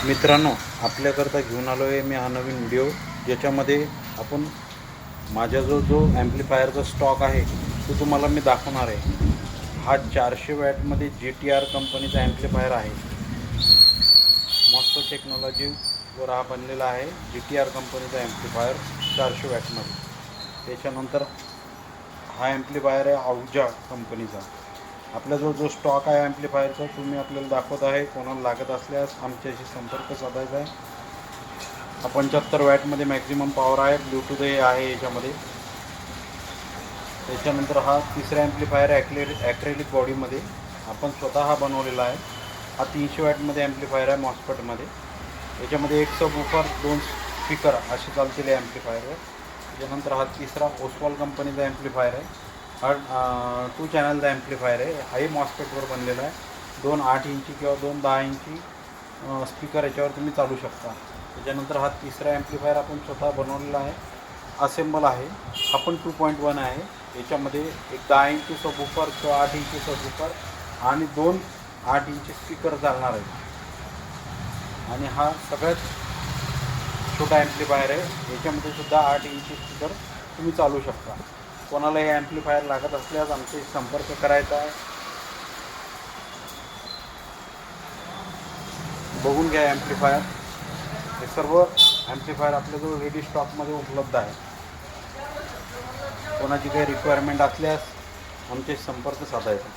मित्रांनो, आपल्याकरता घेऊन आलो आहे मी हा नवीन व्हिडिओ, ज्याच्यामध्ये आपण माझ्या जो ॲम्प्लिफायरचा स्टॉक आहे तो तुम्हाला मी दाखवणार आहे। हा 400 वॅटमध्ये GTR कंपनीचा ॲम्प्लिफायर आहे। मस्त टेक्नॉलॉजीवर हा बनलेला आहे। GTR कंपनीचा ॲम्प्लिफायर 400 वॅटमध्ये। त्याच्यानंतर हा ॲम्प्लिफायर आहे आहूजा कंपनीचा। आपल्याजवळ जो स्टॉक आहे ॲम्प्लिफायरचा तो मी आपल्याला दाखवत आहे। कोणाला लागत असल्यास आमच्याशी संपर्क साधायचा आहे। हा 75 वॅटमध्ये मॅक्झिमम पॉवर आहे। ब्लूटूथ हे आहे याच्यामध्ये। त्याच्यानंतर हा तिसरा ॲम्प्लिफायर ॲक्रेलिक बॉडीमध्ये आपण स्वतः हा बनवलेला आहे। हा 300 वॅटमध्ये ॲम्प्लिफायर आहे मॉस्फेटमध्ये। याच्यामध्ये एक सबवूफर 2 स्पीकर असे चाललेले ॲम्प्लिफायर आहे। त्याच्यानंतर हा तिसरा ओस्वाल कंपनीचा ॲम्प्लिफायर आहे। हा 2 चॅनलचा ॲम्प्लिफायर आहे। हाही मॉस्फेटवर बनलेला आहे। 2 8 इंची किंवा 2 10 इंची स्पीकर याच्यावर तुम्ही चालू शकता। त्याच्यानंतर हा तिसरा ॲम्प्लिफायर आपण स्वतः बनवलेला आहे। असेंबल आहे। हा पण 2.1 आहे। याच्यामध्ये एक 10 इंची सबवूफर किंवा 8 इंची सबवूफर आणि 2 8 इंची स्पीकर चालणार आहे। आणि हा सगळ्यात छोटा ॲम्प्लिफायर आहे। याच्यामध्ये सुद्धा 8 इंची स्पीकर तुम्ही चालू शकता। कोणाला हे ॲम्प्लिफायर लागत असल्यास आमच्याशी संपर्क करायचा आहे। बघून घ्या ॲम्प्लिफायर। हे सर्व ॲम्प्लिफायर आपल्याजवळ रेडी स्टॉकमध्ये उपलब्ध आहे। कोणाची काही रिक्वायरमेंट असल्यास आमच्याशी संपर्क साधायचा।